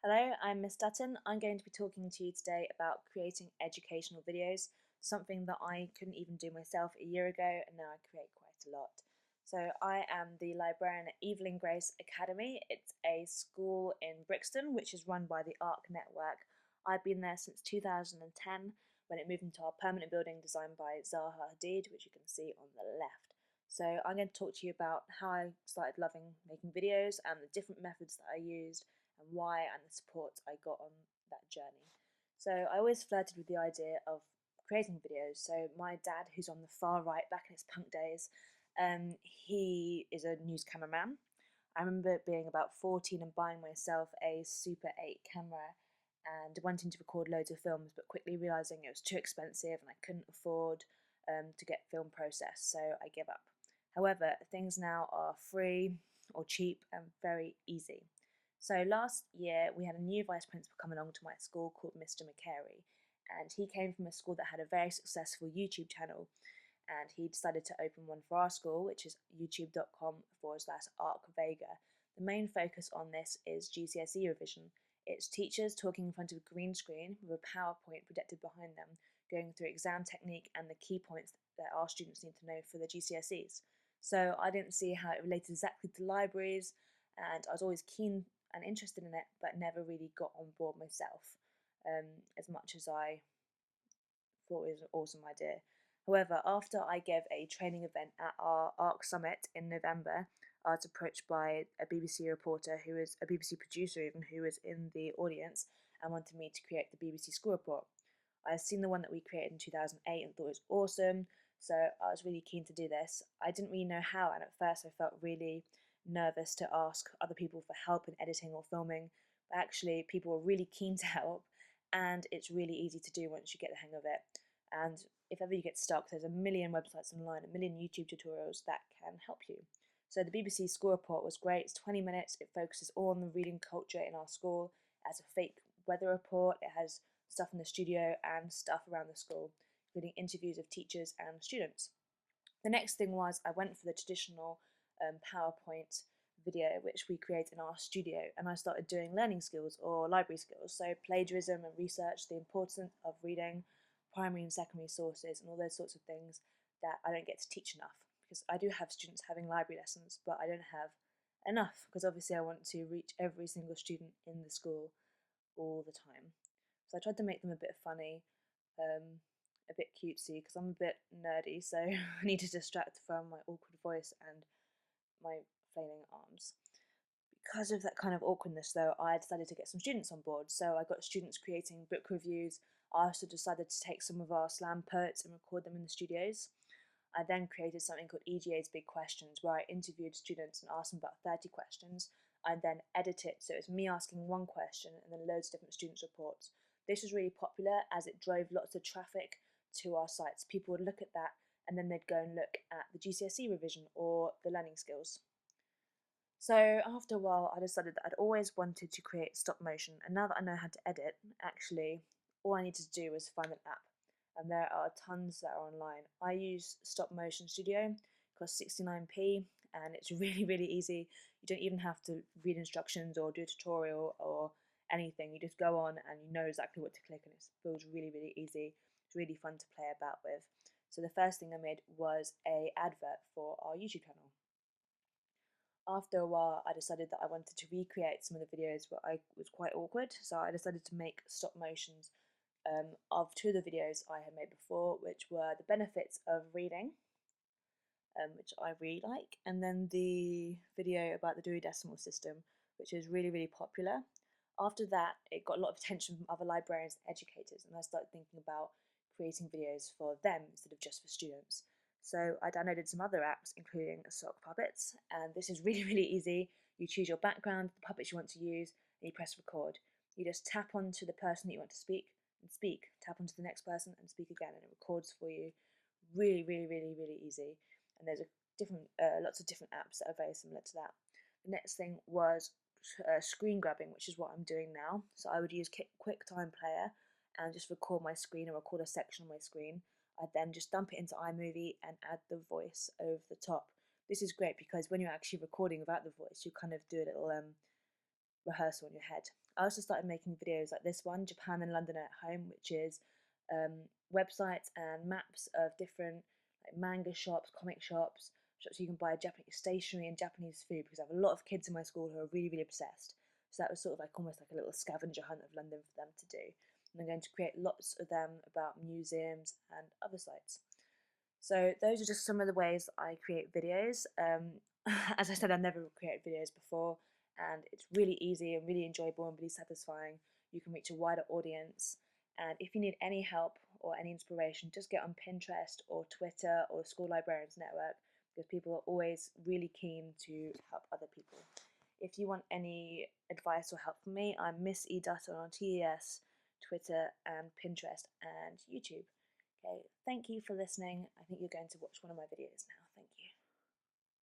Hello, I'm Miss Dutton. I'm going to be talking to you today about creating educational videos, something that I couldn't even do myself a year ago, and now I create quite a lot. So I am the librarian at Evelyn Grace Academy. It's a school in Brixton, which is run by the ARC network. I've been there since 2010 when it moved into our permanent building designed by Zaha Hadid, which you can see on the left. So I'm going to talk to you about how I started loving making videos and the different methods that I used and why and the support I got on that journey. So I always flirted with the idea of creating videos. So my dad, who's on the far right back in his punk days, he is a news cameraman. I remember being about 14 and buying myself a Super 8 camera and wanting to record loads of films, but quickly realising it was too expensive and I couldn't afford to get film processed, so I gave up. However, things now are free or cheap and very easy. So last year we had a new vice principal come along to my school called Mr. McCary, and he came from a school that had a very successful YouTube channel, and he decided to open one for our school, which is youtube.com/arcvega. The main focus on this is GCSE revision. It's teachers talking in front of a green screen with a PowerPoint projected behind them, going through exam technique and the key points that our students need to know for the GCSEs. So I didn't see how it related exactly to libraries, and I was always keen and interested in it, but never really got on board myself as much as I thought it was an awesome idea. However, after I gave a training event at our ARC Summit in November, I was approached by a BBC reporter who is a BBC producer, even who was in the audience, and wanted me to create the BBC School Report. I had seen the one that we created in 2008 and thought it was awesome, so I was really keen to do this. I didn't really know how, and at first I felt really nervous to ask other people for help in editing or filming, but actually, people were really keen to help, and it's really easy to do once you get the hang of it. And if ever you get stuck, there's a million websites online, a million YouTube tutorials that can help you. So the BBC School Report was great. It's 20 minutes. It focuses all on the reading culture in our school. It has a fake weather report. It has stuff in the studio and stuff around the school, including interviews of teachers and students. The next thing was I went for the traditional PowerPoint video, which we create in our studio, and I started doing learning skills or library skills, so plagiarism and research, the importance of reading primary and secondary sources, and all those sorts of things that I don't get to teach enough, because I do have students having library lessons, but I don't have enough, because obviously I want to reach every single student in the school all the time. So I tried to make them a bit funny, a bit cutesy, because I'm a bit nerdy, so I need to distract from my awkward voice and my flailing arms. Because of that kind of awkwardness, though, I decided to get some students on board. So I got students creating book reviews. I also decided to take some of our slam poets and record them in the studios. I then created something called EGA's Big Questions, where I interviewed students and asked them about 30 questions. I then edit it so it's me asking one question and then loads of different students' reports. This was really popular as it drove lots of traffic to our sites. People would look at that and then they'd go and look at the GCSE revision or the learning skills. So after a while, I decided that I'd always wanted to create stop motion, and now that I know how to edit, actually, all I needed to do was find an app, and there are tons that are online. I use Stop Motion Studio, it costs 69p, and it's really easy. You don't even have to read instructions or do a tutorial or anything. You just go on and you know exactly what to click, and it feels really easy. It's really fun to play about with. So the first thing I made was a advert for our YouTube channel. After a while, I decided that I wanted to recreate some of the videos, but I was quite awkward, so I decided to make stop motions of two of the videos I had made before, which were the benefits of reading, which I really like, and then the video about the Dewey Decimal System, which is really popular. After that, it got a lot of attention from other librarians and educators, and I started thinking about creating videos for them instead of just for students. So I downloaded some other apps, including Sock Puppets, and this is really easy. You choose your background, the puppets you want to use, and you press record. You just tap onto the person that you want to speak and speak. Tap onto the next person and speak again, and it records for you. Really easy. And there's lots of different apps that are very similar to that. The next thing was screen grabbing, which is what I'm doing now. So I would use QuickTime Player and just record my screen or record a section on my screen. I'd then just dump it into iMovie and add the voice over the top. This is great because when you're actually recording without the voice, you kind of do a little rehearsal in your head. I also started making videos like this one, Japan and London at Home, which is websites and maps of different like manga shops, comic shops, shops you can buy Japanese stationery and Japanese food, because I have a lot of kids in my school who are really, really obsessed. So that was sort of like almost like a little scavenger hunt of London for them to do. And I'm going to create lots of them about museums and other sites. So those are just some of the ways I create videos. As I said, I've never created videos before, and it's really easy and really enjoyable and really satisfying. You can reach a wider audience, and if you need any help or any inspiration, just get on Pinterest or Twitter or School Librarians Network, because people are always really keen to help other people. If you want any advice or help from me, I'm Miss E. Dutton on TES, Twitter, and Pinterest and YouTube. Okay, thank you for listening. I think you're going to watch one of my videos now.